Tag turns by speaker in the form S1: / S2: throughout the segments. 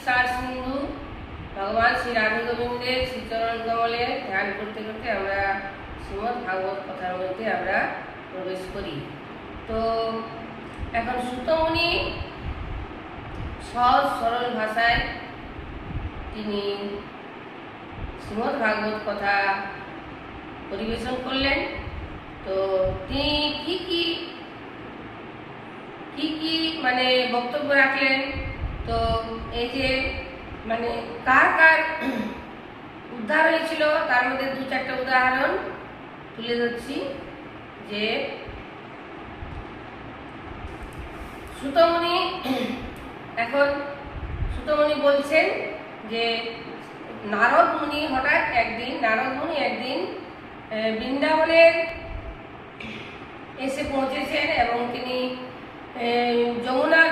S1: विस्तार सिंधु भगवान श्री राधे गोविंदेर श्रीचरण कमले ध्यान करते करते আমরা শ্রীমদ্ ভাগবত কথার মধ্যে আমরা প্রবেশ করি। তো এখন সুতমুনি সহজ সরল ভাষায় তিনি শ্রীমদ্ ভাগবত কথা পরিবেশন করলেন। তো তিনি কি মানে বক্তব্য রাখলেন, তো এই যে মানে কার কার উদ্ধার হয়েছিল তার মধ্যে দু চারটা উদাহরণ তুলে ধরছি। যে সুতমুনি বলছেন যে নারদ মুনি একদিন বৃন্দাবনের এসে পৌঁছেছেন এবং তিনি যমুনার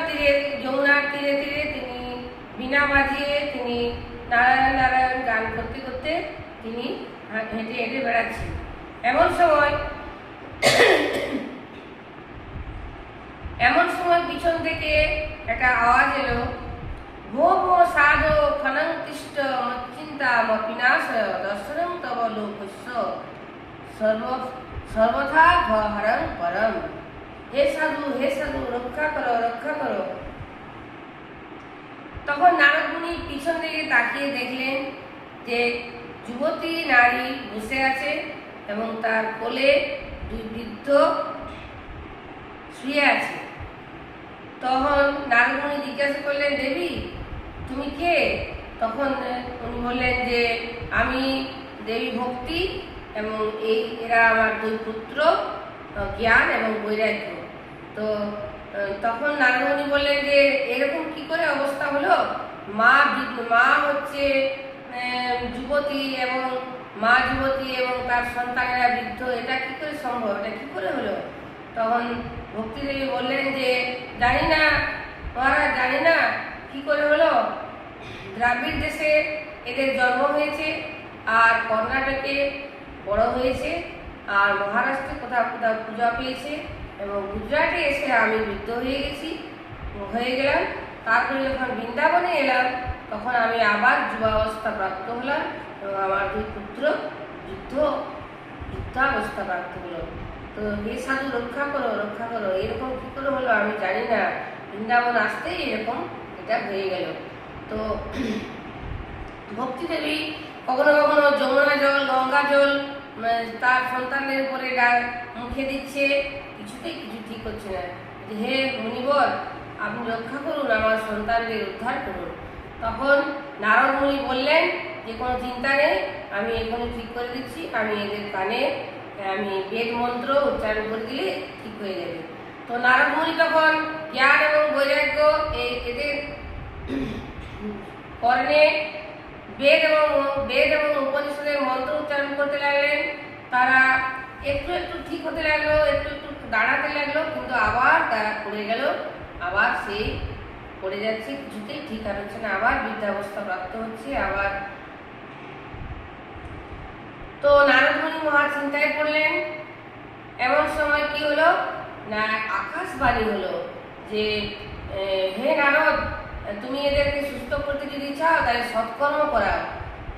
S1: তীরে তিনি বীণা বাজিয়ে তিনি নারায়ণ নারায়ণ গান করতে করতে তিনি হেঁটে বেড়াচ্ছেন। এমন সময় পিছন থেকে একটা আওয়াজ এলো, ভো ভো সাধো খনং তিষ্ঠ মচ্চিন্তা মপিনাশয় দর্শনং তব লোকস্য সর্বথা ভহরং পরম। হে সাধু রক্ষা করো। তখন নারদ মুনি পিছন দিকে তাকিয়ে দেখলেন যে যুবতী নারী বসে আছে এবং তার কোলে দুই বৃদ্ধ শুয়ে আছে। তখন নারদ মুনি জিজ্ঞাসা করলেন, দেবী তুমি কে? তখন উনি বললেন যে আমি দেবী ভক্তি এবং এরা আমার দুই পুত্র জ্ঞান এবং বৈরাগ্য। তো তখন নারদ মুনি বললেন যে এরকম কি করে অবস্থা হলো? মা হচ্ছে যুবতী এবং তার সন্তানেরা বৃদ্ধ, এটা কি করে সম্ভব, এটা কি করে হলো? তখন ভক্তিদেবী বললেন যে জানি না মহারাজ, জানি না কি করে হলো। দ্রাবিড় দেশে এদের জন্ম হয়েছে, আর কর্ণাটকে বড় হয়েছে, আর মহারাষ্ট্রে কোথাও পূজা পেয়েছে, এবং গুজরাটে এসে আমি বৃদ্ধ হয়ে গেলাম। তারপরে যখন বৃন্দাবনে এলাম তখন আমি আবার যুবাবস্থা প্রাপ্ত হলাম এবং আমার দুই পুত্র বৃদ্ধাবস্থা প্রাপ্ত হলো। তো হে সাধু রক্ষা করো, এরকম কি করে হলো আমি জানি না, বৃন্দাবন আসতেই এরকম এটা হয়ে গেল। তো ভক্তিদেবী কখনো কখনো যমুনা জল গঙ্গা জল তার সন্তানদের উপরে মুখে দিচ্ছে, কিছু ঠিক হচ্ছে না। হে মুনিবর, আপনি রক্ষা করুন, আমার সন্তানদের উদ্ধার করুন। তখন নারদ মুনি বললেন যে কোনো চিন্তা নেই, আমি এখনই ঠিক করে দিচ্ছি, আমি এদের কানে আমি বেদ মন্ত্র উচ্চারণ করে দিলে ঠিক হয়ে যাবে। তো নারদ মুনি তখন জ্ঞান এবং বৈরাগ্য এদের কর্ণে বেদ এবং উপনিষদের মন্ত্র উচ্চারণ করতে লাগলেন। তারা একটু ঠিক হতে লাগলো, একটু দাঁড়াতে লাগলো, কিন্তু আবার তারা পড়ে গেল, আবার সেই পড়ে যাচ্ছে, কিছুতেই ঠিক হচ্ছে না, আবার বৃদ্ধাবস্থা প্রাপ্ত হচ্ছে আবার। তো নারদ মুনি মহা চিন্তায় পড়লেন। এমন সময় কি হলো না, আকাশবাণী হলো যে হে নারদ, তুমি এদেরকে সুস্থ করতে যদি চাও তাহলে সৎকর্ম করাও।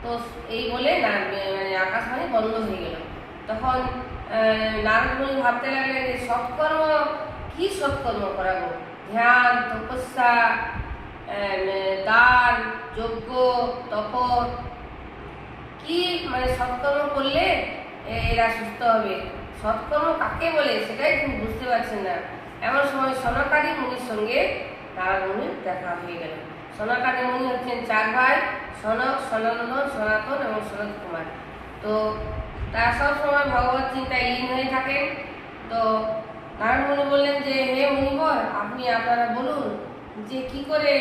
S1: তো এই বলে মানে আকাশবাণী বন্ধ হয়ে গেল। তখন নারদ মুনি ভাবতে লাগলেন যে কি সৎকর্ম করাবো? ধ্যান, তপস্যা, দান, যজ্ঞ, তপ, কি মানে সৎকর্ম করলে এরা সুস্থ হবে? সৎকর্ম কাকে বলে সেটাই তিনি বুঝতে পারছেন না। এমন সময় সনকাদি মুনির সঙ্গে নারদ মুনির দেখা হয়ে গেল। সনকাদি মুনি হচ্ছেন চার ভাই, সনক, সনন্দন, সনাতন এবং সনত কুমার। তো তারা সবসময় ভগবত চিন্তায় লীন হয়ে থাকেন। তো নারদ মুনি বললেন যে হে মুনিবর, আপনারা বলুন যে কি করে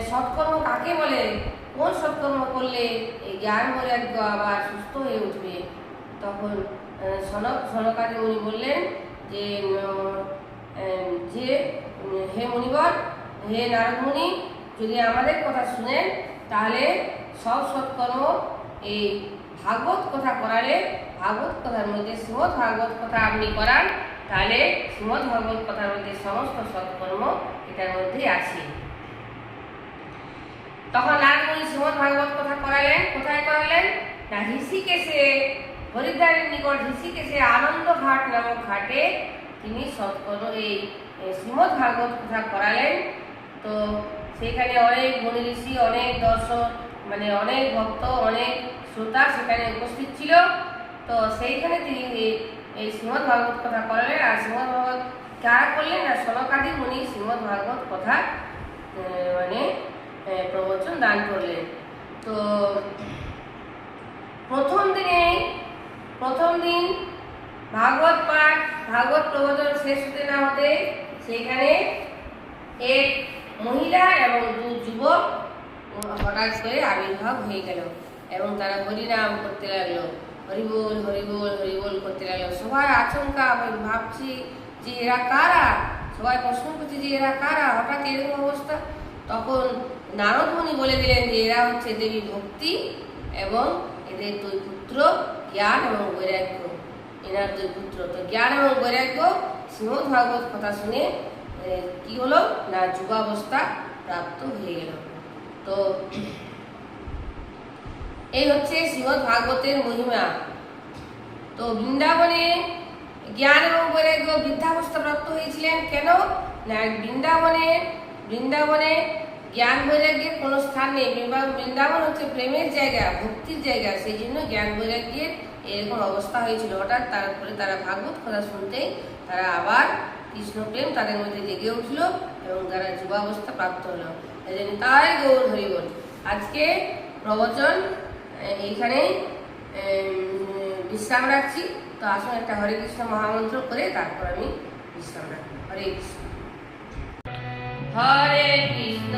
S1: সৎকর্ম কাকে বলে, কোন সৎকর্ম করলে এই জ্ঞান বৈরাগ্য আবার সুস্থ হয়ে উঠবে? তখন সনকাদি মুনি বললেন যে হে মুনিবর, হে নারদ মুনি, যদি আমাদের কথা শুনেন তাহলে সব সৎকর্ম এই ভাগবত কথা করালে, ভাগবত কথার মধ্যে শ্রীমদ্ ভাগবত কথা আপনি করান, তাহলে শ্রীমদ্ ভাগবত কথার মধ্যে সমস্ত সৎকর্ম এটার মধ্যেই আছে। তখন নারদমুনি শ্রীমদ ভাগবত কথা করালেন। কোথায় করালেন? না ঋষিকেশে, হরিদ্বারের নিকট ঋষিকেশে আনন্দ ঘাট নামক ঘাটে তিনি সৎকর্ম এই শ্রীমদ ভাগবত কথা করালেন। তো সেখানে অনেক মুনি ঋষি, অনেক দর্শক, মানে অনেক ভক্ত, অনেক শ্রোতা সেখানে উপস্থিত ছিল। তো সেইখানে তিনি এই শ্রীমদ ভাগবত কথা করালেন। আর শ্রীমদ ভাগবত কারা করলেন? না সনকাদি মুনি শ্রীমদ ভাগবত কথা মানে প্রবচন দান করলেন। তো প্রথম দিন ভাগবত পাঠ, ভাগবত প্রবচন শেষ হতে না হতে সেইখানে এক মহিলা এবং দু যুবক হঠাৎ করে আবির্ভাব হয়ে গেল এবং তারা হরিনাম করতে লাগলো, হরিবোল হরিবোল হরিবোল করতে লাগলো। সবাই আচমকা ভাবছি যে এরা কারা, সবাই প্রশ্ন করছে যে এরা কারা, হঠাৎ এরকম অবস্থা। তখন নারদ মুনি বলে দিলেন যে এরা হচ্ছে দেবী ভক্তি এবং এদের দুই পুত্র জ্ঞান এবং বৈরাগ্য, এনার দুই পুত্র। তো জ্ঞান এবং বৈরাগ্য শ্রীমদ ভাগবত কথা শুনে কি হলো? না যুবাবস্থা প্রাপ্ত হয়ে গেল। তো এই হচ্ছে শ্রীমদ ভাগবতের মহিমা। তো বৃন্দাবনে জ্ঞান এবং বৈরাগ্য বৃদ্ধাবস্থা প্রাপ্ত হয়েছিলেন কেন? না বৃন্দাবনে জ্ঞান বৈরাগ্যের কোনো স্থান নেই। বৃন্দাবন হচ্ছে প্রেমের জায়গা, ভক্তির জায়গা, সেই জন্য জ্ঞান বৈরাগ্যের এরকম অবস্থা হয়েছিল। হঠাৎ তারপরে তারা ভাগবত কথা শুনতেই তারা আবার কৃষ্ণ প্রেম তাদের মধ্যে জেগে উঠল এবং তারা যুবাবস্থা প্রাপ্ত হলো। এই জন্য তাই গৌর হরিবল। আজকে প্রবচন এইখানেই বিশ্রাম রাখছি। তো আসুন একটা হরে কৃষ্ণ মহামন্ত্র করে তারপর আমি বিশ্রাম রাখি। হরে কৃষ্ণ হরে কৃষ্ণ